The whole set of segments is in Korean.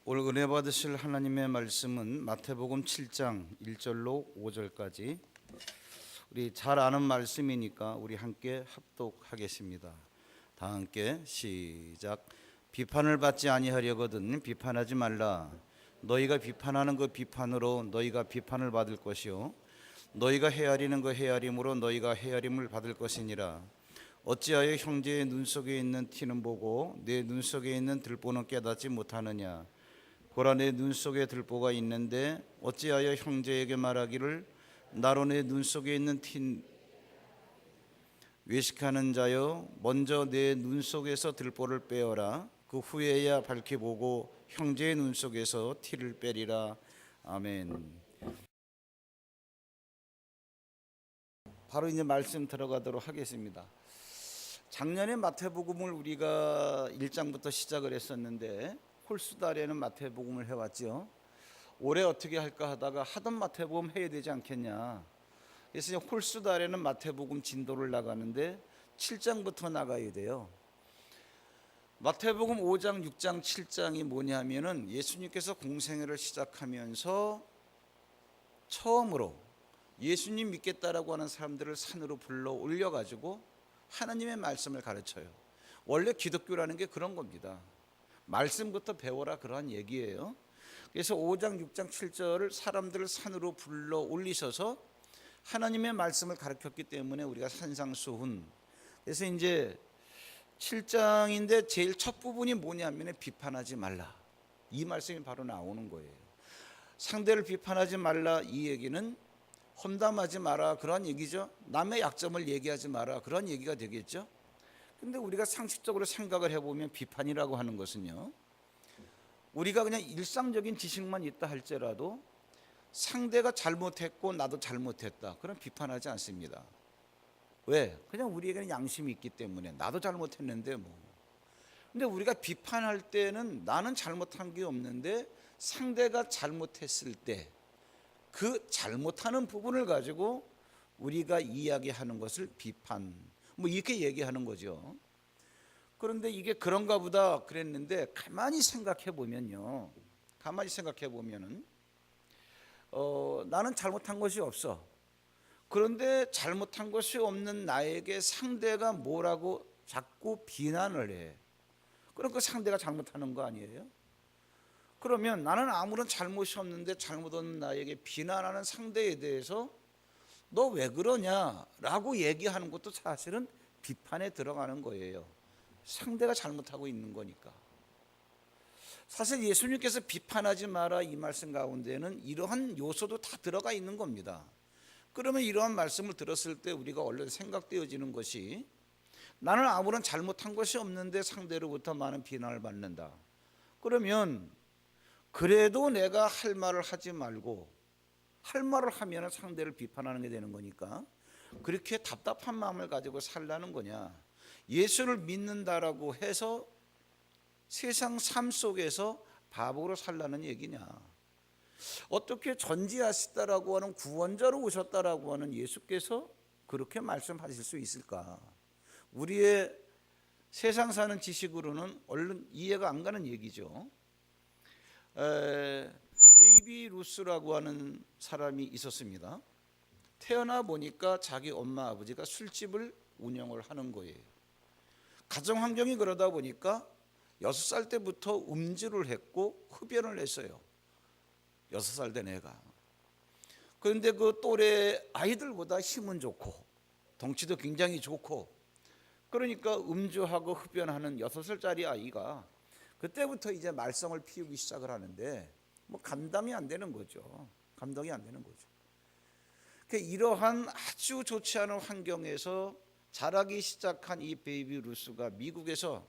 오늘 은혜 받으실 하나님의 말씀은 마태복음 7장 1절로 5절까지 우리 잘 아는 말씀이니까 우리 함께 합독하겠습니다. 다 함께 시작. 비판을 받지 아니하려거든 비판하지 말라. 너희가 비판하는 그 비판으로 너희가 비판을 받을 것이요 너희가 헤아리는 그 헤아림으로 너희가 헤아림을 받을 것이니라. 어찌하여 형제의 눈 속에 있는 티는 보고 내 눈 속에 있는 들보는 깨닫지 못하느냐. 보라, 내 눈 속에 들보가 있는데 어찌하여 형제에게 말하기를 나로 내 눈 속에 있는 티 외식하는 자여, 먼저 내 눈 속에서 들보를 빼어라. 그 후에야 밝히 보고 형제의 눈 속에서 티를 빼리라. 아멘. 바로 이제 말씀 들어가도록 하겠습니다. 작년에 마태복음을 우리가 1장부터 시작을 했었는데 홀수달에는 마태복음을 해왔죠. 올해 어떻게 할까 하다가 하던 마태복음 해야 되지 않겠냐. 그래서 홀수달에는 마태복음 진도를 나가는데 7장부터 나가야 돼요. 마태복음 5장, 6장, 7장이 뭐냐면은 예수님께서 공생애를 시작하면서 처음으로 예수님 믿겠다라고 하는 사람들을 산으로 불러 올려가지고 하나님의 말씀을 가르쳐요. 원래 기독교라는 게 그런 겁니다. 말씀부터 배워라, 그러한 얘기예요. 그래서 5장, 6장, 7절을 사람들을 산으로 불러 올리셔서 하나님의 말씀을 가르쳤기 때문에 우리가 산상수훈. 그래서 이제 7장인데 제일 첫 부분이 뭐냐면 비판하지 말라. 이 말씀이 바로 나오는 거예요. 상대를 비판하지 말라, 이 얘기는 험담하지 마라, 그런 얘기죠. 남의 약점을 얘기하지 마라, 그런 얘기가 되겠죠. 근데 우리가 상식적으로 생각을 해보면 비판이라고 하는 것은요, 우리가 그냥 일상적인 지식만 있다 할지라도 상대가 잘못했고 나도 잘못했다, 그럼 비판하지 않습니다. 왜? 그냥 우리에게는 양심이 있기 때문에 나도 잘못했는데 뭐. 근데 우리가 비판할 때는 나는 잘못한 게 없는데 상대가 잘못했을 때 그 잘못하는 부분을 가지고 우리가 이야기하는 것을 비판, 뭐 이렇게 얘기하는 거죠. 그런데 이게 그런가 보다 그랬는데 가만히 생각해 보면요, 가만히 생각해 보면은 나는 잘못한 것이 없어. 그런데 잘못한 것이 없는 나에게 상대가 뭐라고 자꾸 비난을 해. 그럼 그 상대가 잘못하는 거 아니에요? 그러면 나는 아무런 잘못이 없는데 잘못 없는 나에게 비난하는 상대에 대해서 너 왜 그러냐라고 얘기하는 것도 사실은 비판에 들어가는 거예요. 상대가 잘못하고 있는 거니까. 사실 예수님께서 비판하지 마라, 이 말씀 가운데는 이러한 요소도 다 들어가 있는 겁니다. 그러면 이러한 말씀을 들었을 때 우리가 얼른 생각되어지는 것이, 나는 아무런 잘못한 것이 없는데 상대로부터 많은 비난을 받는다. 그러면 그래도 내가 할 말을 하지 말고 할 말을 하면 상대를 비판하는 게 되는 거니까 그렇게 답답한 마음을 가지고 살라는 거냐. 예수를 믿는다라고 해서 세상 삶 속에서 바보로 살라는 얘기냐. 어떻게 전지하시다라고 하는 구원자로 오셨다라고 하는 예수께서 그렇게 말씀하실 수 있을까. 우리의 세상 사는 지식으로는 얼른 이해가 안 가는 얘기죠. 베이비 루스라고 하는 사람이 있었습니다. 태어나 보니까 자기 엄마 아버지가 술집을 운영을 하는 거예요. 가정 환경이 그러다 보니까 6살 때부터 음주를 했고 흡연을 했어요. 6살 된 애가. 그런데 그 또래 아이들보다 힘은 좋고 덩치도 굉장히 좋고, 그러니까 음주하고 흡연하는 6살짜리 아이가 그때부터 이제 말썽을 피우기 시작을 하는데 뭐 감당이 안 되는 거죠. 감당이 안 되는 거죠. 그러니까 이러한 아주 좋지 않은 환경에서 자라기 시작한 이 베이비 루스가 미국에서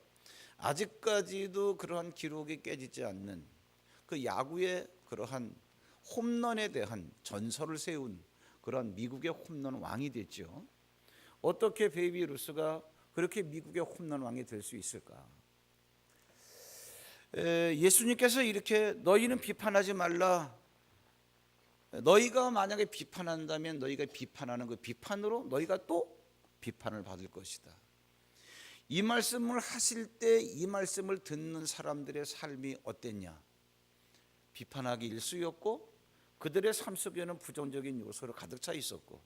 아직까지도 그러한 기록이 깨지지 않는 그 야구의 그러한 홈런에 대한 전설을 세운 그런 미국의 홈런 왕이 됐죠. 어떻게 베이비 루스가 그렇게 미국의 홈런 왕이 될 수 있을까? 예수님께서 이렇게 너희는 비판하지 말라. 너희가 만약에 비판한다면 너희가 비판하는 그 비판으로 너희가 또 비판을 받을 것이다. 이 말씀을 하실 때 이 말씀을 듣는 사람들의 삶이 어땠냐? 비판하기 일쑤였고 그들의 삶 속에는 부정적인 요소로 가득 차 있었고,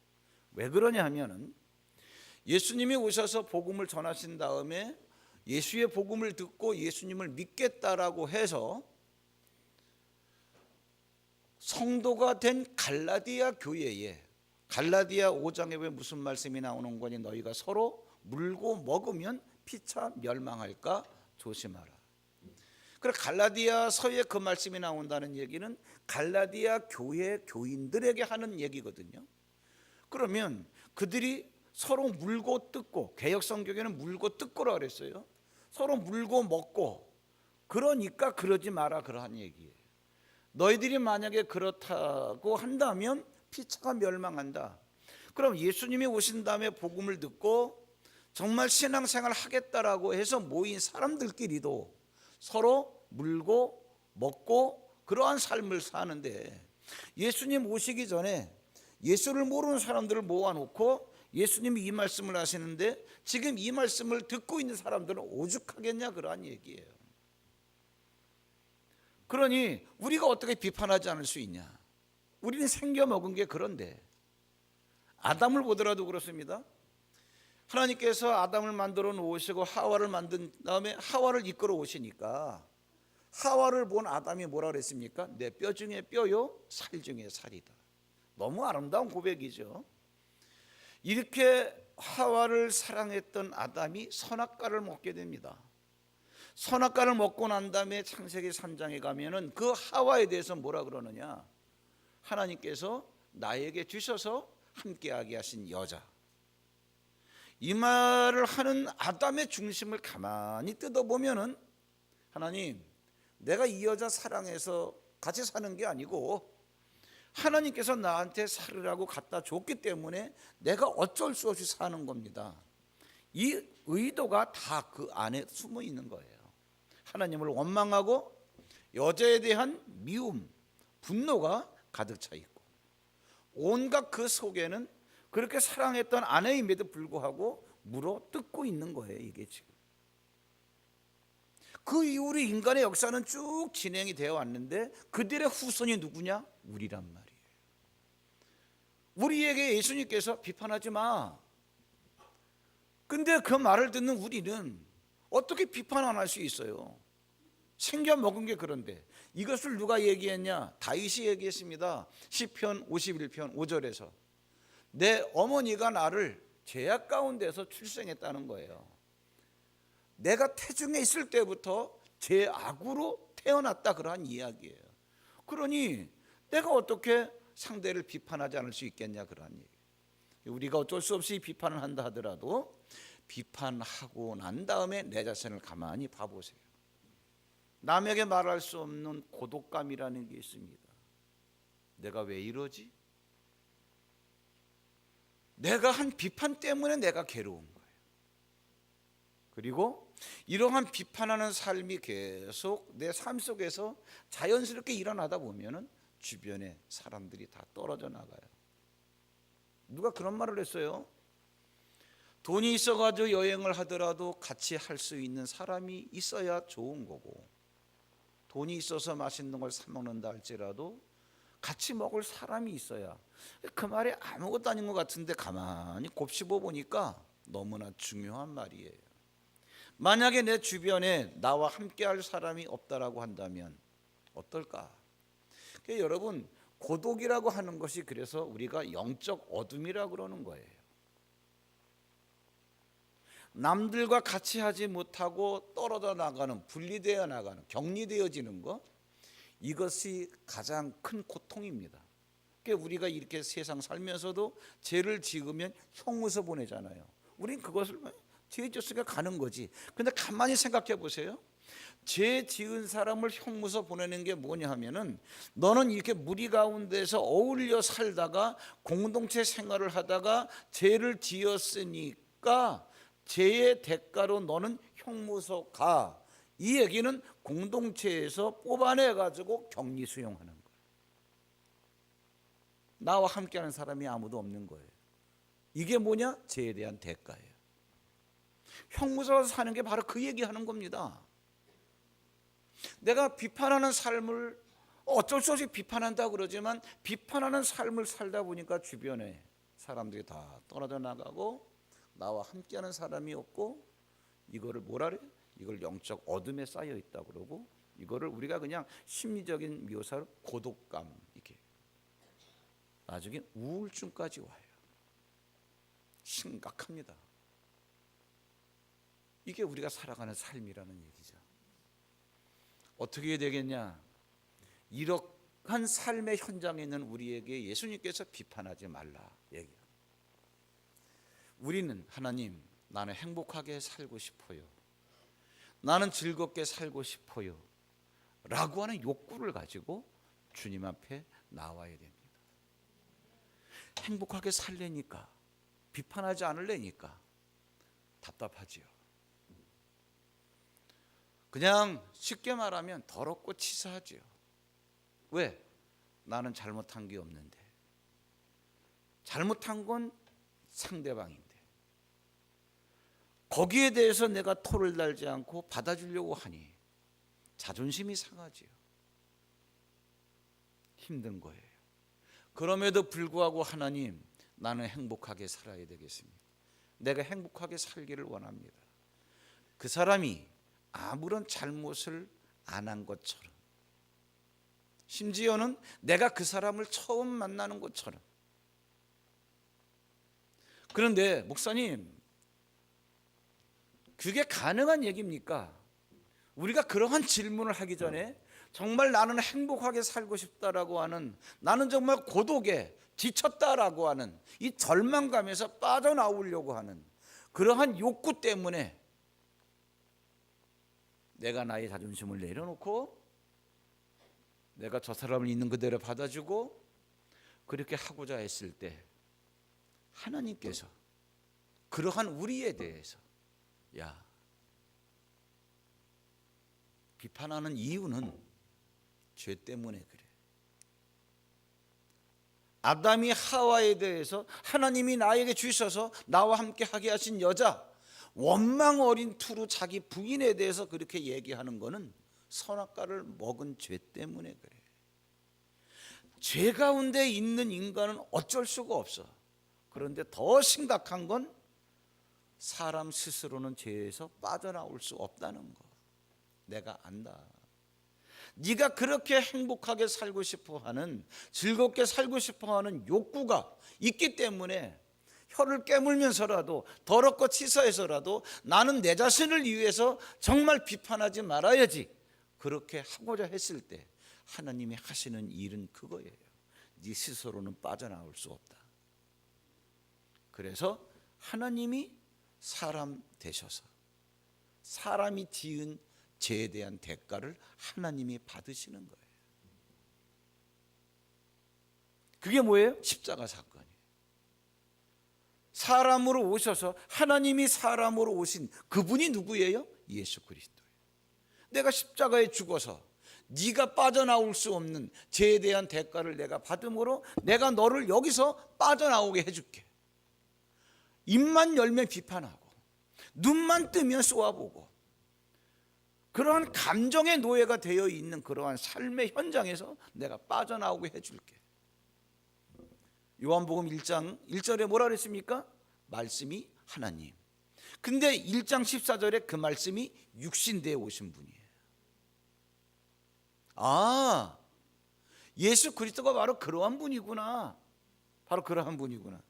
왜 그러냐 하면은 예수님이 오셔서 복음을 전하신 다음에 예수의 복음을 듣고 예수님을 믿겠다라고 해서 성도가 된 갈라디아 교회에, 갈라디아 5장에 왜 무슨 말씀이 나오는 거니? 너희가 서로 물고 먹으면 피차 멸망할까 조심하라. 그래, 갈라디아서에 그 말씀이 나온다는 얘기는 갈라디아 교회 교인들에게 하는 얘기거든요. 그러면 그들이 서로 물고 뜯고, 개역 성경에는 물고 뜯고라 그랬어요. 서로 물고 먹고, 그러니까 그러지 마라 그러한 얘기예요. 너희들이 만약에 그렇다고 한다면 피차가 멸망한다. 그럼 예수님이 오신 다음에 복음을 듣고 정말 신앙생활 하겠다라고 해서 모인 사람들끼리도 서로 물고 먹고 그러한 삶을 사는데, 예수님 오시기 전에 예수를 모르는 사람들을 모아놓고 예수님이 이 말씀을 하시는데 지금 이 말씀을 듣고 있는 사람들은 오죽하겠냐 그러한 얘기예요. 그러니 우리가 어떻게 비판하지 않을 수 있냐? 우리는 생겨 먹은 게 그런데, 아담을 보더라도 그렇습니다. 하나님께서 아담을 만들어 놓으시고 하와를 만든 다음에 하와를 이끌어 오시니까 하와를 본 아담이 뭐라 그랬습니까? 내 뼈 중에 뼈요 살 중에 살이다. 너무 아름다운 고백이죠. 이렇게 하와를 사랑했던 아담이 선악과를 먹게 됩니다. 선악과를 먹고 난 다음에 창세기 3장에 가면은 그 하와에 대해서 뭐라 그러느냐? 하나님께서 나에게 주셔서 함께하게 하신 여자. 이 말을 하는 아담의 중심을 가만히 뜯어보면은, 하나님, 내가 이 여자 사랑해서 같이 사는 게 아니고 하나님께서 나한테 살으라고 갖다 줬기 때문에 내가 어쩔 수 없이 사는 겁니다. 이 의도가 다 그 안에 숨어 있는 거예요. 하나님을 원망하고 여자에 대한 미움, 분노가 가득 차 있고, 온갖 그 속에는 그렇게 사랑했던 아내임에도 불구하고 물어 뜯고 있는 거예요. 이게 지금 그 이후로 인간의 역사는 쭉 진행이 되어 왔는데 그들의 후손이 누구냐? 우리란 말이에요. 우리에게 예수님께서 비판하지 마. 근데 그 말을 듣는 우리는 어떻게 비판 안 할 수 있어요? 챙겨 먹은 게 그런데. 이것을 누가 얘기했냐? 다윗이 얘기했습니다. 시편 51편 5절에서 내 어머니가 나를 죄악 가운데서 출생했다는 거예요. 내가 태중에 있을 때부터 죄악으로 태어났다 그러한 이야기예요. 그러니 내가 어떻게 상대를 비판하지 않을 수 있겠냐 그러한 얘기. 우리가 어쩔 수 없이 비판을 한다 하더라도 비판하고 난 다음에 내 자신을 가만히 봐보세요. 남에게 말할 수 없는 고독감이라는 게 있습니다. 내가 왜 이러지? 내가 한 비판 때문에 내가 괴로운 거예요. 그리고 이러한 비판하는 삶이 계속 내 삶 속에서 자연스럽게 일어나다 보면은 주변에 사람들이 다 떨어져 나가요. 누가 그런 말을 했어요. 돈이 있어가지고 여행을 하더라도 같이 할 수 있는 사람이 있어야 좋은 거고, 돈이 있어서 맛있는 걸 사 먹는다 할지라도 같이 먹을 사람이 있어야. 그 말이 아무것도 아닌 것 같은데 가만히 곱씹어 보니까 너무나 중요한 말이에요. 만약에 내 주변에 나와 함께 할 사람이 없다라고 한다면 어떨까? 그러니까 여러분, 고독이라고 하는 것이 그래서 우리가 영적 어둠이라고 그러는 거예요. 남들과 같이 하지 못하고 떨어져 나가는, 분리되어 나가는, 격리되어지는 것, 이것이 가장 큰 고통입니다. 그러니까 우리가 이렇게 세상 살면서도 죄를 지으면 형무소 보내잖아요. 우린 그것을 죄 지었으니까 가는 거지. 근데 가만히 생각해 보세요. 죄 지은 사람을 형무소 보내는 게 뭐냐 하면은, 너는 이렇게 무리 가운데서 어울려 살다가 공동체 생활을 하다가 죄를 지었으니까 죄의 대가로 너는 형무소 가. 이 얘기는 공동체에서 뽑아내 가지고 격리 수용하는 거예요. 나와 함께하는 사람이 아무도 없는 거예요. 이게 뭐냐? 죄에 대한 대가예요. 형무소에서 사는 게 바로 그 얘기하는 겁니다. 내가 비판하는 삶을 어쩔 수 없이 비판한다 그러지만 비판하는 삶을 살다 보니까 주변에 사람들이 다 떨어져 나가고 나와 함께하는 사람이 없고 이거를 뭐라 그래? 이걸 영적 어둠에 쌓여 있다 그러고 이거를 우리가 그냥 심리적인 묘사로 고독감 이렇게 나중에 우울증까지 와요. 심각합니다. 이게 우리가 살아가는 삶이라는 얘기죠. 어떻게 되겠냐? 이러한 삶의 현장에 있는 우리에게 예수님께서 비판하지 말라 얘기해요. 우리는 하나님, 나는 행복하게 살고 싶어요. 나는 즐겁게 살고 싶어요. 라고 하는 욕구를 가지고 주님 앞에 나와야 됩니다. 행복하게 살려니까, 비판하지 않으려니까 답답하지요. 그냥 쉽게 말하면 더럽고 치사하지요. 왜? 나는 잘못한 게 없는데. 잘못한 건 상대방인데. 거기에 대해서 내가 토를 달지 않고 받아주려고 하니 자존심이 상하지요. 힘든 거예요. 그럼에도 불구하고 하나님, 나는 행복하게 살아야 되겠습니다. 내가 행복하게 살기를 원합니다. 그 사람이 아무런 잘못을 안 한 것처럼, 심지어는 내가 그 사람을 처음 만나는 것처럼. 그런데 목사님, 그게 가능한 얘기입니까? 우리가 그러한 질문을 하기 전에 정말 나는 행복하게 살고 싶다라고 하는, 나는 정말 고독에 지쳤다라고 하는 이 절망감에서 빠져나오려고 하는 그러한 욕구 때문에 내가 나의 자존심을 내려놓고 내가 저 사람을 있는 그대로 받아주고 그렇게 하고자 했을 때 하나님께서 그러한 우리에 대해서 야, 비판하는 이유는 죄 때문에 그래. 아담이 하와에 대해서 하나님이 나에게 주셔서 나와 함께 하게 하신 여자, 원망 어린 투로 자기 부인에 대해서 그렇게 얘기하는 거는 선악과를 먹은 죄 때문에 그래. 죄 가운데 있는 인간은 어쩔 수가 없어. 그런데 더 심각한 건 사람 스스로는 죄에서 빠져나올 수 없다는 거. 내가 안다. 네가 그렇게 행복하게 살고 싶어하는, 즐겁게 살고 싶어하는 욕구가 있기 때문에 혀를 깨물면서라도, 더럽고 치사해서라도 나는 내 자신을 위해서 정말 비판하지 말아야지, 그렇게 하고자 했을 때 하나님이 하시는 일은 그거예요. 네 스스로는 빠져나올 수 없다. 그래서 하나님이 사람 되셔서 사람이 지은 죄에 대한 대가를 하나님이 받으시는 거예요. 그게 뭐예요? 십자가 사건이에요. 사람으로 오셔서, 하나님이 사람으로 오신 그분이 누구예요? 예수 그리스도예요. 내가 십자가에 죽어서 네가 빠져나올 수 없는 죄에 대한 대가를 내가 받음으로 내가 너를 여기서 빠져나오게 해줄게. 입만 열면 비판하고 눈만 뜨면 쏘아보고 그러한 감정의 노예가 되어 있는 그러한 삶의 현장에서 내가 빠져나오게 해줄게. 요한복음 1장 1절에 뭐라 그랬습니까? 말씀이 하나님. 근데 1장 14절에 그 말씀이 육신되어 오신 분이에요. 아, 예수 그리스도가 바로 그러한 분이구나. 바로 그러한 분이구나.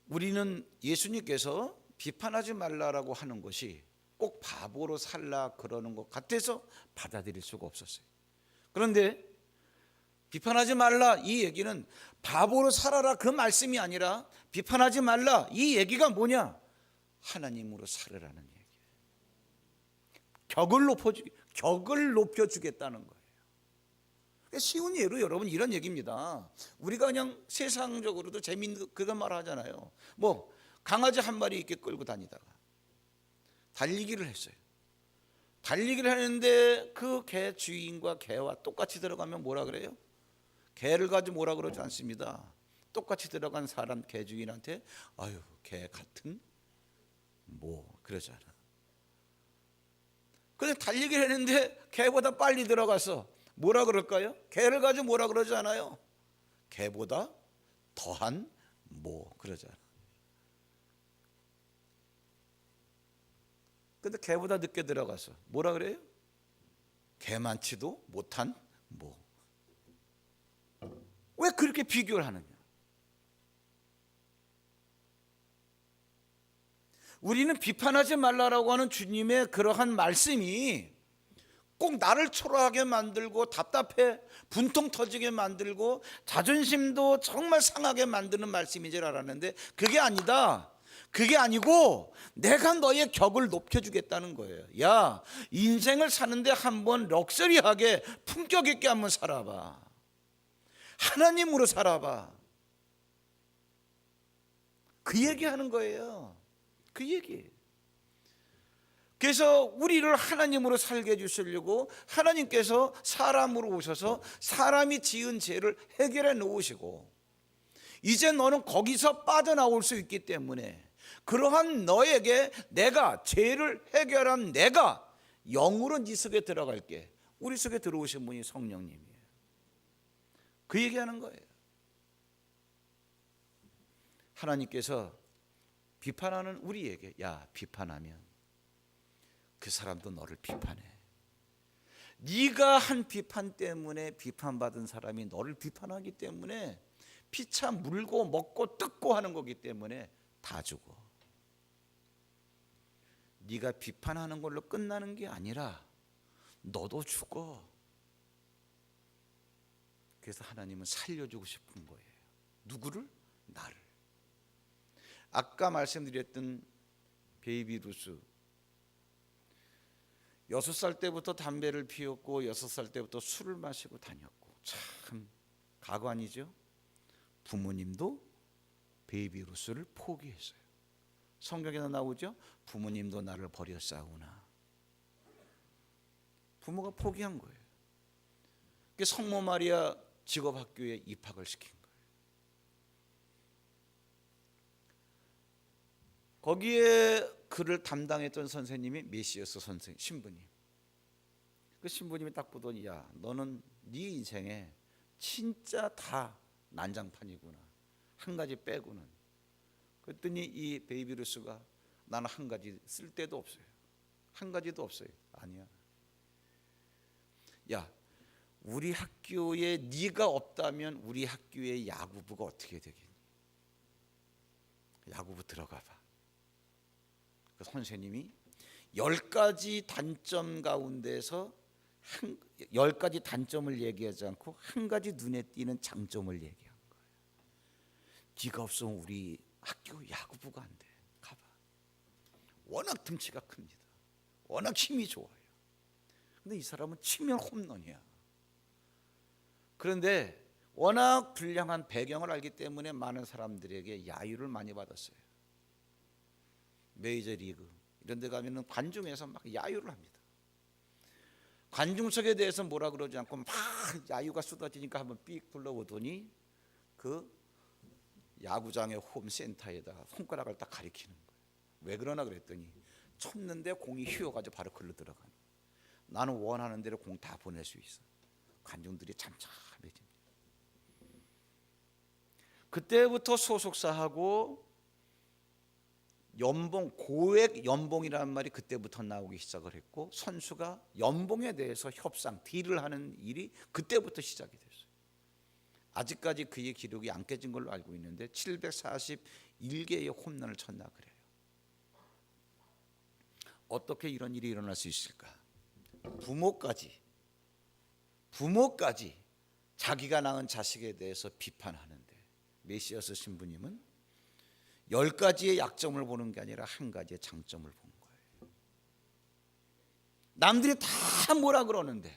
우리는 예수님께서 비판하지 말라라고 하는 것이 꼭 바보로 살라 그러는 것 같아서 받아들일 수가 없었어요. 그런데 비판하지 말라 이 얘기는 바보로 살아라 그 말씀이 아니라, 비판하지 말라 이 얘기가 뭐냐? 하나님으로 살으라는 얘기예요. 격을 높여주겠다는 거예요. 쉬운 예로 여러분 이런 얘기입니다. 우리가 그냥 세상적으로도 재미있는 그런 말 하잖아요. 뭐 강아지 한 마리 이렇게 끌고 다니다가 달리기를 했어요. 달리기를 하는데 그 개 주인과 개와 똑같이 들어가면 뭐라 그래요? 개를 가지고 뭐라 그러지 않습니다. 똑같이 들어간 사람 개 주인한테 아유 개 같은 뭐 그러잖아. 근데 달리기를 했는데 개보다 빨리 들어가서 뭐라 그럴까요? 개를 가지고 뭐라 그러지 않아요? 개보다 더한 모 그러잖아. 근데 개보다 늦게 들어가서 뭐라 그래요? 개만치도 못한 모. 왜 그렇게 비교를 하느냐? 우리는 비판하지 말라라고 하는 주님의 그러한 말씀이 꼭 나를 초라하게 만들고 답답해 분통 터지게 만들고 자존심도 정말 상하게 만드는 말씀인 줄 알았는데 그게 아니다. 그게 아니고 내가 너의 격을 높여주겠다는 거예요. 야, 인생을 사는데 한번 럭셔리하게 품격 있게 한번 살아봐. 하나님으로 살아봐. 그 얘기하는 거예요. 그 얘기. 그래서 우리를 하나님으로 살게 해주시려고 하나님께서 사람으로 오셔서 사람이 지은 죄를 해결해 놓으시고 이제 너는 거기서 빠져나올 수 있기 때문에 그러한 너에게 내가 죄를 해결한 내가 영으로 네 속에 들어갈게. 우리 속에 들어오신 분이 성령님이에요. 그 얘기하는 거예요. 하나님께서 비판하는 우리에게 야, 비판하면 그 사람도 너를 비판해. 네가 한 비판 때문에 비판받은 사람이 너를 비판하기 때문에 피차 물고 먹고 뜯고 하는 거기 때문에 다 죽어. 네가 비판하는 걸로 끝나는 게 아니라 너도 죽어. 그래서 하나님은 살려주고 싶은 거예요. 누구를? 나를. 아까 말씀드렸던 베이비 루스 6살 때부터 담배를 피웠고 6살 때부터 술을 마시고 다녔고 참 가관이죠. 부모님도 베이비 루스를 포기했어요. 성경에도 나오죠. 부모님도 나를 버렸사오나. 부모가 포기한 거예요. 성모 마리아 직업학교에 입학을 시킨 거예요. 거기에 그를 담당했던 선생님이 메시어스 선생 신부님. 그 신부님이 딱 보더니 야, 너는 네 인생에 진짜 다 난장판이구나. 한 가지 빼고는. 그랬더니 이 베이비 루스가 나는 한 가지 쓸 데도 없어요. 한 가지도 없어요. 아니야. 야, 우리 학교에 네가 없다면 우리 학교의 야구부가 어떻게 되겠니? 야구부 들어가 봐. 그 선생님이 10가지 단점 가운데서 10가지 단점을 얘기하지 않고 한 가지 눈에 띄는 장점을 얘기한 거예요. 네가 없으면 우리 학교 야구부가 안 돼. 가봐. 워낙 등치가 큽니다. 워낙 힘이 좋아요. 근데 이 사람은 치면 홈런이야. 그런데 워낙 불량한 배경을 알기 때문에 많은 사람들에게 야유를 많이 받았어요. 메이저리그 이런 데 가면은 관중에서 막 야유를 합니다. 관중석에 대해서 뭐라 그러지 않고 막 야유가 쏟아지니까 한번 삑 불러오더니 그 야구장의 홈센터에다가 손가락을 딱 가리키는 거예요. 왜 그러나 그랬더니 쳤는데 공이 휘어가지고 바로 글로 들어가는. 나는 원하는 대로 공 다 보낼 수 있어. 관중들이 참참해집니다. 그때부터 소속사하고 연봉, 고액 연봉이라는 말이 그때부터 나오기 시작을 했고 선수가 연봉에 대해서 협상, 딜을 하는 일이 그때부터 시작이 됐어요. 아직까지 그의 기록이 안 깨진 걸로 알고 있는데 741개의 홈런을 쳤나 그래요. 어떻게 이런 일이 일어날 수 있을까? 부모까지 자기가 낳은 자식에 대해서 비판하는데 메시어스 신부님은 10가지의 약점을 보는 게 아니라 한 가지의 장점을 본 거예요. 남들이 다 뭐라 그러는데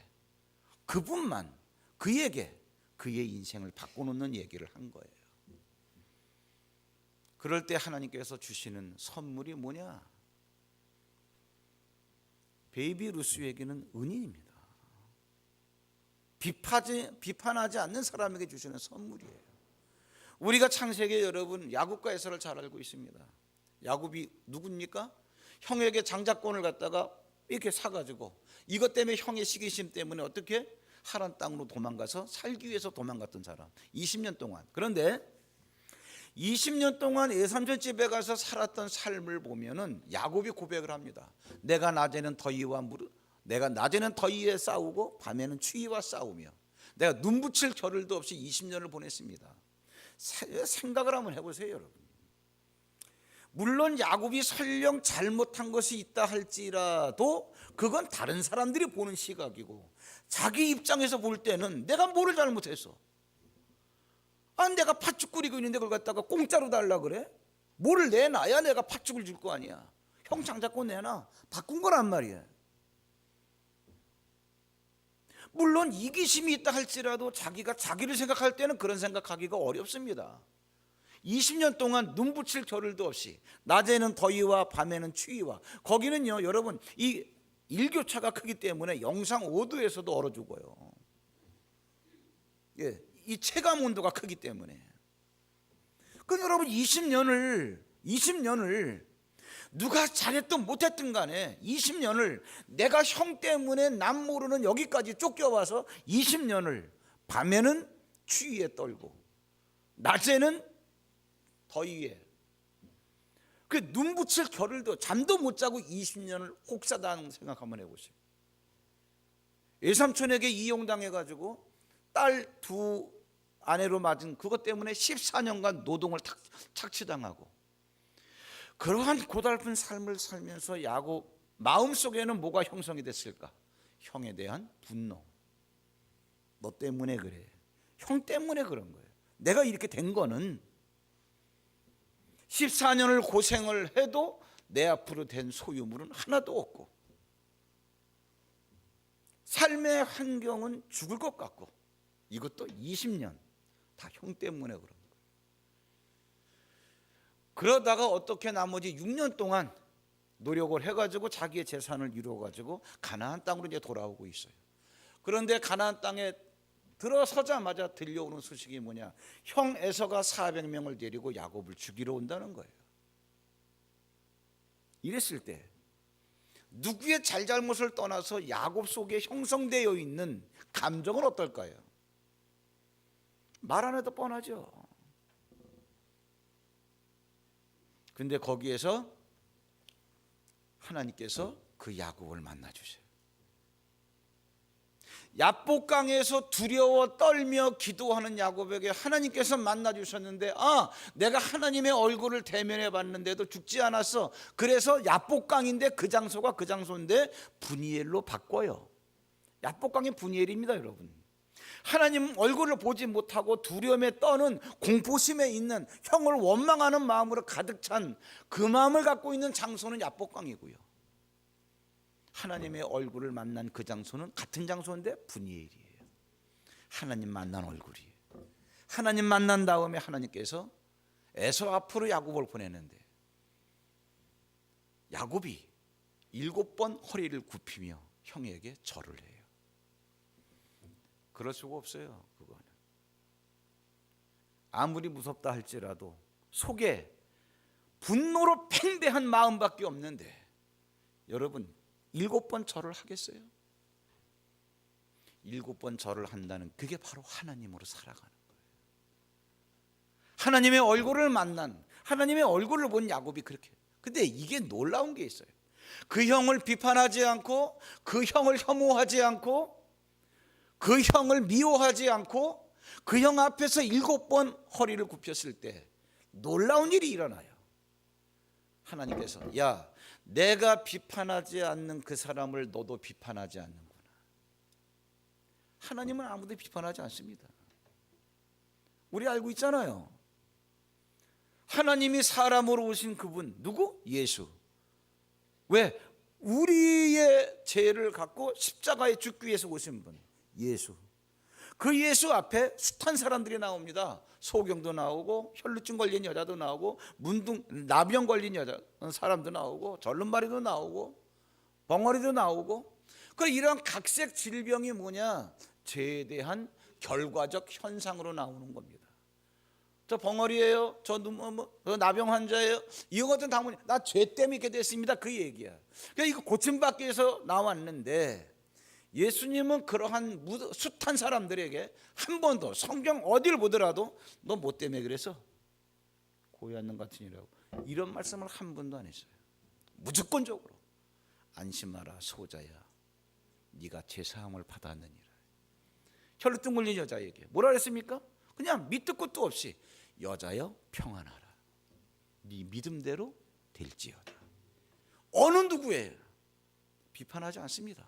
그분만 그에게 그의 인생을 바꿔놓는 얘기를 한 거예요. 그럴 때 하나님께서 주시는 선물이 뭐냐? 베이비 루스에게는 은인입니다. 비판하지 않는 사람에게 주시는 선물이에요. 우리가 창세기 여러분 야곱과 에서를 잘 알고 있습니다. 야곱이 누굽니까? 형에게 장자권을 갖다가 이렇게 사가지고 이것 때문에 형의 시기심 때문에 어떻게 하란 땅으로 도망가서 살기 위해서 도망갔던 사람 20년 동안. 그런데 20년 동안 외삼촌 집에 가서 살았던 삶을 보면은 야곱이 고백을 합니다. 내가 낮에는 더위에 싸우고 밤에는 추위와 싸우며 내가 눈 붙일 겨를도 없이 20년을 보냈습니다. 생각을 한번 해보세요, 여러분. 물론 야곱이 설령 잘못한 것이 있다 할지라도 그건 다른 사람들이 보는 시각이고 자기 입장에서 볼 때는 내가 뭐를 잘못했어? 내가 팥죽 끓이고 있는데 그걸 갖다가 공짜로 달라 그래? 뭐를 내놔야 내가 팥죽을 줄 거 아니야. 형 장자권 내놔. 바꾼 거란 말이야. 물론 이기심이 있다 할지라도 자기가 자기를 생각할 때는 그런 생각하기가 어렵습니다. 20년 동안 눈 붙일 겨를도 없이 낮에는 더위와 밤에는 추위와, 거기는요 여러분 이 일교차가 크기 때문에 영상 5도에서도 얼어 죽어요. 예, 이 체감 온도가 크기 때문에. 그 여러분 20년을 누가 잘했든 못했든 간에 20년을 내가 형 때문에 남 모르는 여기까지 쫓겨와서 20년을 밤에는 추위에 떨고 낮에는 더위에 그 눈 붙일 겨를도 잠도 못 자고 20년을 혹사당 생각 한번 해보세요. 외삼촌에게 이용당해가지고 딸 두 아내로 맞은 그것 때문에 14년간 노동을 착취당하고 그러한 고달픈 삶을 살면서 야곱 마음속에는 뭐가 형성이 됐을까? 형에 대한 분노. 너 때문에 그래. 형 때문에 그런 거예요. 내가 이렇게 된 거는 14년을 고생을 해도 내 앞으로 된 소유물은 하나도 없고 삶의 환경은 죽을 것 같고 이것도 20년 다 형 때문에 그런 거예요. 그러다가 어떻게 나머지 6년 동안 노력을 해가지고 자기의 재산을 이루어가지고 가나안 땅으로 이제 돌아오고 있어요. 그런데 가나안 땅에 들어서자마자 들려오는 소식이 뭐냐? 형 에서가 400명을 데리고 야곱을 죽이러 온다는 거예요. 이랬을 때 누구의 잘잘못을 떠나서 야곱 속에 형성되어 있는 감정은 어떨까요? 말 안 해도 뻔하죠. 근데 거기에서 하나님께서 그 야곱을 만나 주세요. 야복강에서 두려워 떨며 기도하는 야곱에게 하나님께서 만나 주셨는데 내가 하나님의 얼굴을 대면해 봤는데도 죽지 않았어. 그래서 야복강인데 그 장소가 그 장소인데 분이엘로 바꿔요. 야복강이 분이엘입니다, 여러분. 하나님 얼굴을 보지 못하고 두려움에 떠는 공포심에 있는 형을 원망하는 마음으로 가득 찬 그 마음을 갖고 있는 장소는 야복강이고요. 하나님의 얼굴을 만난 그 장소는 같은 장소인데 분이엘이에요. 하나님 만난 얼굴이에요. 하나님 만난 다음에 하나님께서 에서 앞으로 야곱을 보내는데 야곱이 7번 허리를 굽히며 형에게 절을 해요. 그럴 수가 없어요. 그거는 아무리 무섭다 할지라도 속에 분노로 팽배한 마음밖에 없는데 여러분 7번 절을 하겠어요? 7번 절을 한다는 그게 바로 하나님으로 살아가는 거예요. 하나님의 얼굴을 만난, 하나님의 얼굴을 본 야곱이 그렇게. 근데 이게 놀라운 게 있어요. 그 형을 비판하지 않고 그 형을 혐오하지 않고 그 형을 미워하지 않고 그 형 앞에서 7번 허리를 굽혔을 때 놀라운 일이 일어나요. 하나님께서 내가 비판하지 않는 그 사람을 너도 비판하지 않는구나. 하나님은 아무도 비판하지 않습니다. 우리 알고 있잖아요. 하나님이 사람으로 오신 그분 누구? 예수. 왜? 우리의 죄를 갖고 십자가에 죽기 위해서 오신 분 예수. 그 예수 앞에 숱한 사람들이 나옵니다. 소경도 나오고 혈루증 걸린 여자도 나오고 나병 걸린 사람도 나오고 절름발이도 나오고 벙어리도 나오고. 이런 각색 질병이 뭐냐? 죄에 대한 결과적 현상으로 나오는 겁니다. 저 벙어리예요. 저 나병 환자예요. 이거 같은 당분이 나 죄 때문에 있게 됐습니다. 그 얘기야. 그러니까 이거 고침받기 위해서 나왔는데 예수님은 그러한 숱한 사람들에게 한 번도 성경 어디를 보더라도 너 뭐 때문에 그래서 고요한 같으니라고 이런 말씀을 한 번도 안 했어요. 무조건적으로 안심하라 소자야, 네가 제사함을 받았느니라. 혈로 둥글린 여자에게 뭐라 그랬습니까? 그냥 밑도 끝도 없이 여자여 평안하라, 네 믿음대로 될지어다. 어느 누구예요? 비판하지 않습니다.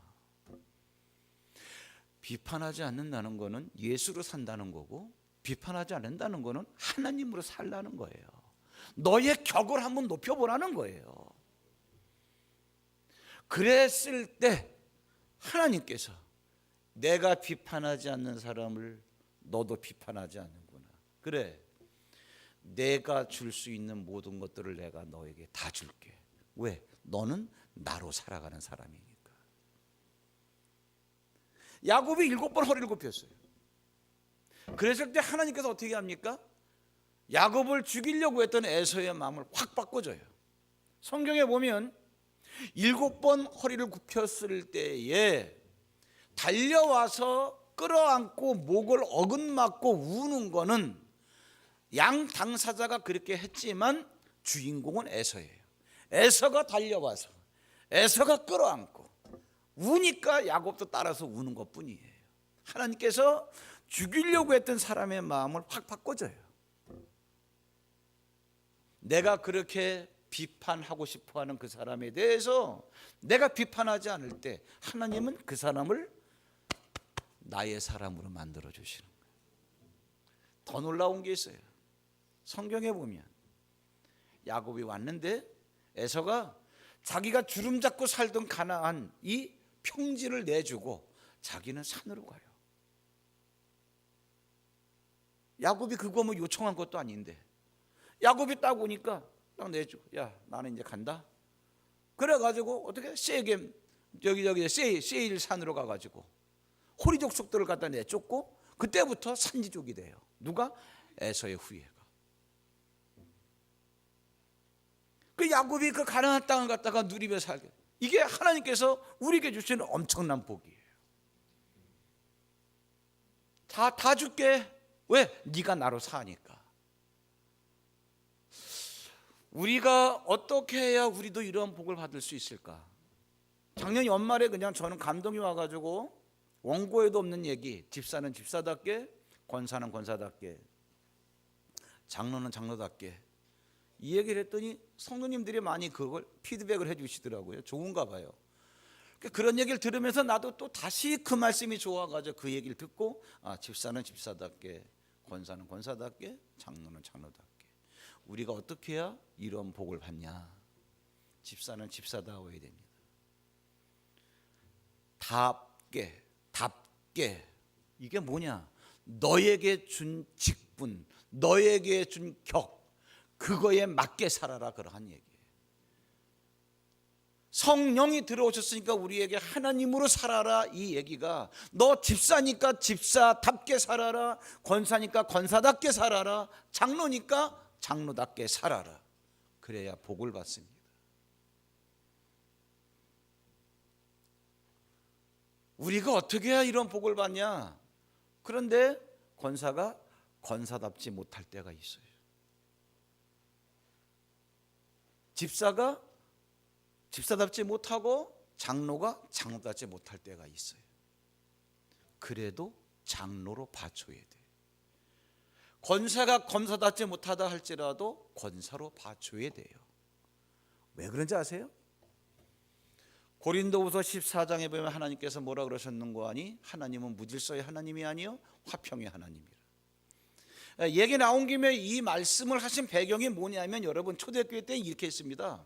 비판하지 않는다는 것은 예수로 산다는 거고, 비판하지 않는다는 것은 하나님으로 살라는 거예요. 너의 격을 한번 높여보라는 거예요. 그랬을 때 하나님께서 내가 비판하지 않는 사람을 너도 비판하지 않는구나. 그래, 내가 줄 수 있는 모든 것들을 내가 너에게 다 줄게. 왜? 너는 나로 살아가는 사람이니까. 야곱이 7번 허리를 굽혔어요. 그랬을 때 하나님께서 어떻게 합니까? 야곱을 죽이려고 했던 에서의 마음을 확 바꿔줘요. 성경에 보면 7번 허리를 굽혔을 때에 달려와서 끌어안고 목을 어긋맞고 우는 거는 양 당사자가 그렇게 했지만 주인공은 에서예요. 에서가 달려와서 에서가 끌어안고 우니까 야곱도 따라서 우는 것뿐이에요. 하나님께서 죽이려고 했던 사람의 마음을 확 바꿔줘요. 내가 그렇게 비판하고 싶어하는 그 사람에 대해서 내가 비판하지 않을 때 하나님은 그 사람을 나의 사람으로 만들어 주시는 거예요. 더 놀라운 게 있어요. 성경에 보면 야곱이 왔는데 에서가 자기가 주름 잡고 살던 가나안 이 평지를 내주고 자기는 산으로 가요. 야곱이 그거 뭐 요청한 것도 아닌데 야곱이 딱 오니까 딱 내줘. 야, 나는 이제 간다. 그래가지고 어떻게 세겜 여기 세일 산으로 가가지고 호리 족속들을 갖다 내쫓고 그때부터 산지족이 돼요. 누가? 에서의 후예가. 그 야곱이 그 가나안 땅을 갖다가 누리며 살게. 이게 하나님께서 우리에게 주시는 엄청난 복이에요. 다 줄게. 왜? 네가 나로 사니까. 우리가 어떻게 해야 우리도 이런 복을 받을 수 있을까? 작년 연말에 그냥 저는 감동이 와가지고 원고에도 없는 얘기, 집사는 집사답게, 권사는 권사답게, 장로는 장로답게 이 얘기를 했더니 성도님들이 많이 그걸 피드백을 해주시더라고요. 좋은가 봐요. 그런 얘기를 들으면서 나도 또 다시 그 말씀이 좋아가지고 그 얘기를 듣고 집사는 집사답게, 권사는 권사답게, 장로는 장로답게. 우리가 어떻게 해야 이런 복을 받냐? 집사는 집사다워야 됩니다. 답게 이게 뭐냐? 너에게 준 직분, 너에게 준 격, 그거에 맞게 살아라, 그러한 얘기예요. 성령이 들어오셨으니까 우리에게 하나님으로 살아라, 이 얘기가 너 집사니까 집사답게 살아라, 권사니까 권사답게 살아라, 장로니까 장로답게 살아라. 그래야 복을 받습니다. 우리가 어떻게 해야 이런 복을 받냐? 그런데 권사가 권사답지 못할 때가 있어요. 집사가 집사답지 못하고 장로가 장로답지 못할 때가 있어요. 그래도 장로로 봐줘야 돼. 권사가 권사답지 못하다 할지라도 권사로 봐줘야 돼요. 왜 그런지 아세요? 고린도후서 14장에 보면 하나님께서 뭐라 그러셨는고 하니 하나님은 무질서의 하나님이 아니요 화평의 하나님이라. 얘기 나온 김에 이 말씀을 하신 배경이 뭐냐면 여러분 초대교회 때 이렇게 했습니다.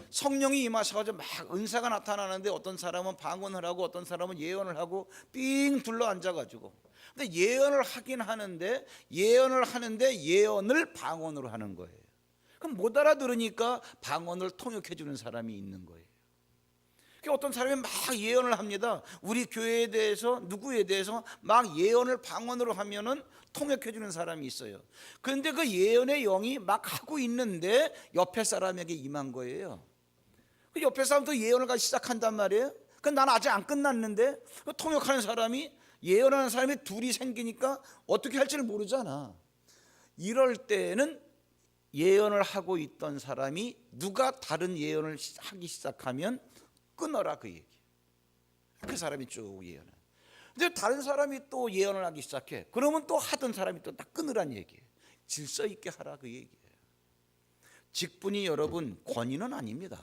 성령이 임하셔가지고 막 은사가 나타나는데 어떤 사람은 방언을 하고 어떤 사람은 예언을 하고 삥 둘러 앉아가지고 근데 예언을 하긴 하는데 예언을 방언으로 하는 거예요. 그럼 못 알아들으니까 방언을 통역해 주는 사람이 있는 거예요. 어떤 사람이 막 예언을 합니다. 우리 교회에 대해서, 누구에 대해서 막 예언을 방언으로 하면은 통역해 주는 사람이 있어요. 그런데 그 예언의 영이 막 하고 있는데 옆에 사람에게 임한 거예요. 그 옆에 사람도 예언을 같이 시작한단 말이에요. 그 나는 아직 안 끝났는데 그 통역하는 사람이, 예언하는 사람이 둘이 생기니까 어떻게 할지를 모르잖아. 이럴 때는 예언을 하고 있던 사람이 누가 다른 예언을 하기 시작하면 끊어라, 그 얘기. 그 사람이 쭉 예언을. 근데 다른 사람이 또 예언을 하기 시작해. 그러면 또 하던 사람이 또 딱 끊으란 얘기예요. 질서 있게 하라, 그 얘기예요. 직분이 여러분 권위는 아닙니다.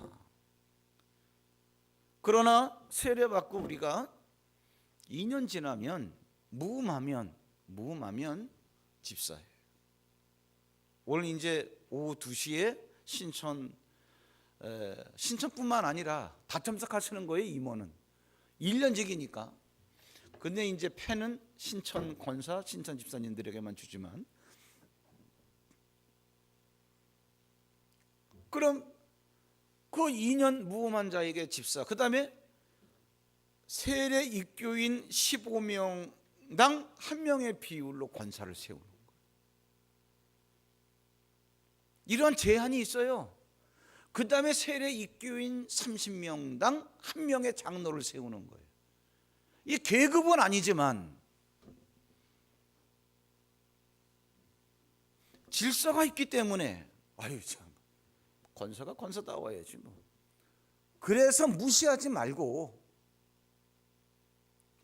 그러나 세례받고 우리가 2년 지나면 무음하면 집사예요. 오늘 이제 오후 2시에 신천뿐만 아니라 다 참석하시는 거예요. 임원은 1년직이니까. 근데 이제 패는 신천 권사, 신천 집사님들에게만 주지만, 그럼 그 2년 무음한 자에게 집사, 그 다음에 세례 입교인 15명당 1명의 비율로 권사를 세우는 거예요. 이러한 제한이 있어요. 그 다음에 세례 입교인 30명당 1명의 장로를 세우는 거예요. 이 계급은 아니지만 질서가 있기 때문에, 아유 참, 권사가 권사다워야지 뭐. 그래서 무시하지 말고,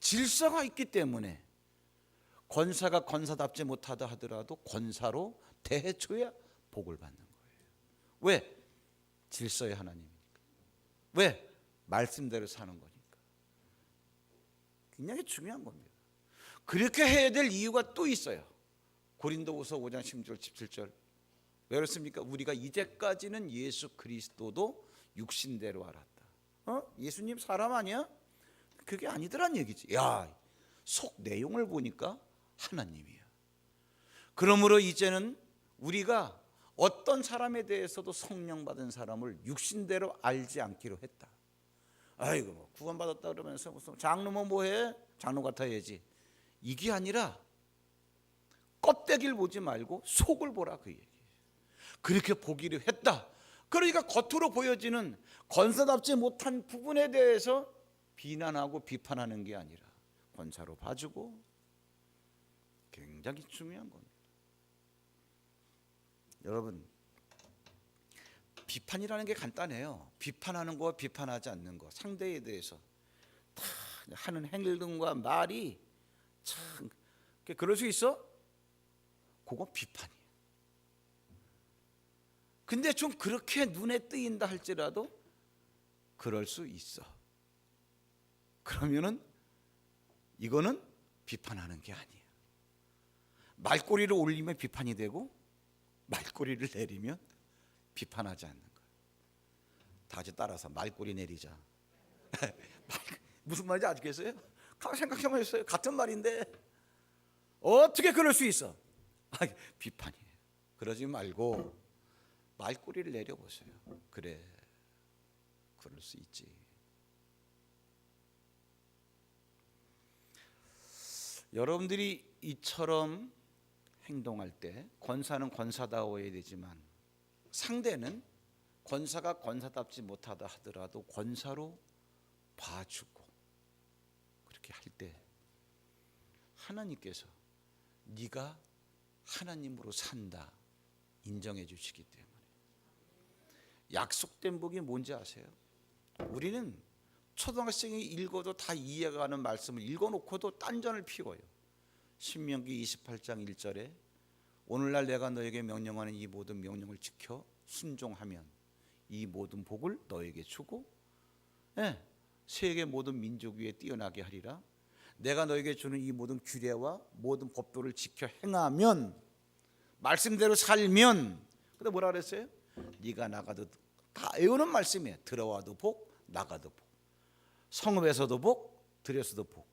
질서가 있기 때문에 권사가 권사답지 못하다 하더라도 권사로 대해줘야 복을 받는 거예요. 왜? 질서의 하나님이니까. 왜? 말씀대로 사는 거니까. 굉장히 중요한 겁니다. 그렇게 해야 될 이유가 또 있어요. 고린도후서 5장 16절 17절. 왜 그렇습니까? 우리가 이제까지는 예수 그리스도도 육신대로 알았다. 예수님 사람 아니야? 그게 아니더란 얘기지. 야, 속 내용을 보니까 하나님이야. 그러므로 이제는 우리가 어떤 사람에 대해서도 성령 받은 사람을 육신대로 알지 않기로 했다. 아이고 뭐 구원받았다 그러면서 무슨 장로면 뭐해? 장로 같아야지. 이게 아니라 껍데기를 보지 말고 속을 보라, 그 얘기. 그렇게 보기로 했다. 그러니까 겉으로 보여지는 권사답지 못한 부분에 대해서 비난하고 비판하는 게 아니라 권사로 봐주고, 굉장히 중요한 겁니다. 여러분, 비판이라는 게 간단해요. 비판하는 거와 비판하지 않는 거, 상대에 대해서 다 하는 행동과 말이 참 그럴 수 있어? 그건 비판이에요. 근데 좀 그렇게 눈에 띄인다 할지라도 그럴 수 있어. 그러면은 이거는 비판하는 게 아니에요. 말꼬리를 올리면 비판이 되고, 말꼬리를 내리면 비판하지 않는 거예요. 다 같이 따라서 말꼬리 내리자. 무슨 말인지 아시겠어요? 생각해보면 있어요. 같은 말인데 어떻게 그럴 수 있어? 비판이에요. 그러지 말고 말꼬리를 내려보세요. 그래, 그럴 수 있지. 여러분들이 이처럼 행동할 때 권사는 권사다워야 되지만, 상대는 권사가 권사답지 못하다 하더라도 권사로 봐주고, 그렇게 할 때 하나님께서 네가 하나님으로 산다 인정해 주시기 때문에. 약속된 복이 뭔지 아세요? 우리는 초등학생이 읽어도 다 이해가 가는 말씀을 읽어놓고도 딴전을 피워요. 신명기 28장 1절에 오늘날 내가 너에게 명령하는 이 모든 명령을 지켜 순종하면 이 모든 복을 너에게 주고, 세계 모든 민족 위에 뛰어나게 하리라. 내가 너에게 주는 이 모든 규례와 모든 법도를 지켜 행하면, 말씀대로 살면, 근데 뭐라 그랬어요? 네가 나가도, 다 외우는 말씀이에요. 들어와도 복, 나가도 복. 성읍에서도 복, 들에서도 복.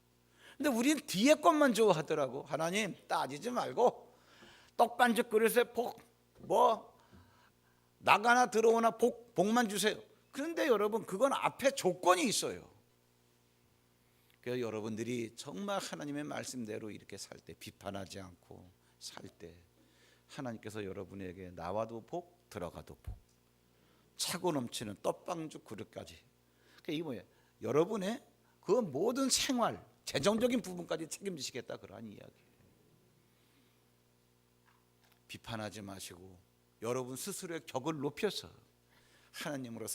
근데 우리는 뒤에 것만 좋아하더라고. 하나님 따지지 말고 떡반죽 그릇에 복, 뭐 나가나 들어오나 복만 주세요. 그런데 여러분, 그건 앞에 조건이 있어요. 그래서 여러분들이 정말 하나님의 말씀대로 이렇게 살 때, 비판하지 않고 살 때, 하나님께서 여러분에게 나와도 복, 들어가도 복, 차고 넘치는 떡방죽 그릇까지. 그러니까 이게 뭐예요? 여러분의 그 모든 생활, 재정적인 부분까지 책임지시겠다, 그러한 이야기예요. 비판하지 마시고 여러분 스스로의 격을 높여서 하나님으로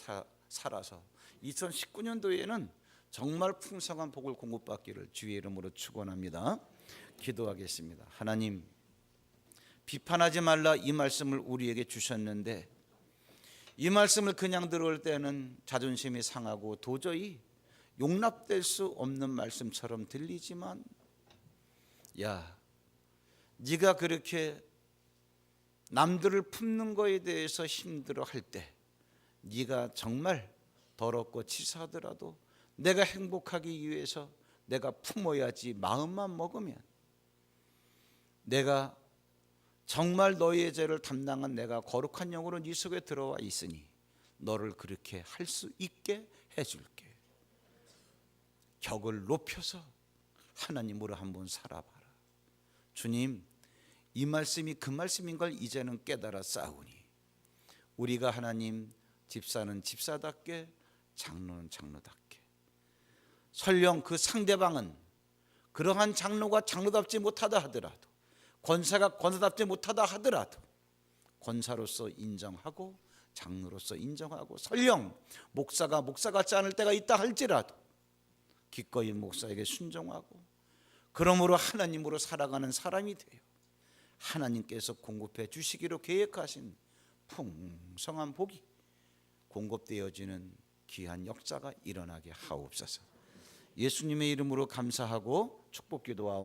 살아서 2019년도에는 정말 풍성한 복을 공급받기를 주의 이름으로 축원합니다. 기도하겠습니다. 하나님, 비판하지 말라 이 말씀을 우리에게 주셨는데, 이 말씀을 그냥 들을 때는 자존심이 상하고 도저히 용납될 수 없는 말씀처럼 들리지만, 야, 네가 그렇게 남들을 품는 거에 대해서 힘들어할 때, 네가 정말 더럽고 치사하더라도 내가 행복하기 위해서 내가 품어야지 마음만 먹으면, 내가 정말 너희의 죄를 담당한 내가 거룩한 영으로 네 속에 들어와 있으니 너를 그렇게 할 수 있게 해줄게. 격을 높여서 하나님으로 한번 살아봐라. 주님, 이 말씀이 그 말씀인 걸 이제는 깨달아 싸우니, 우리가 하나님, 집사는 집사답게, 장로는 장로답게, 설령 그 상대방은 그러한 장로가 장로답지 못하다 하더라도, 권사가 권사답지 못하다 하더라도 권사로서 인정하고 장로로서 인정하고, 설령 목사가 목사 같지 않을 때가 있다 할지라도 기꺼이 목사에게 순종하고, 그러므로 하나님으로 살아가는 사람이 되어 하나님께서 공급해 주시기로 계획하신 풍성한 복이 공급되어지는 귀한 역사가 일어나게 하옵소서. 예수님의 이름으로 감사하고 축복 기도하옵소서.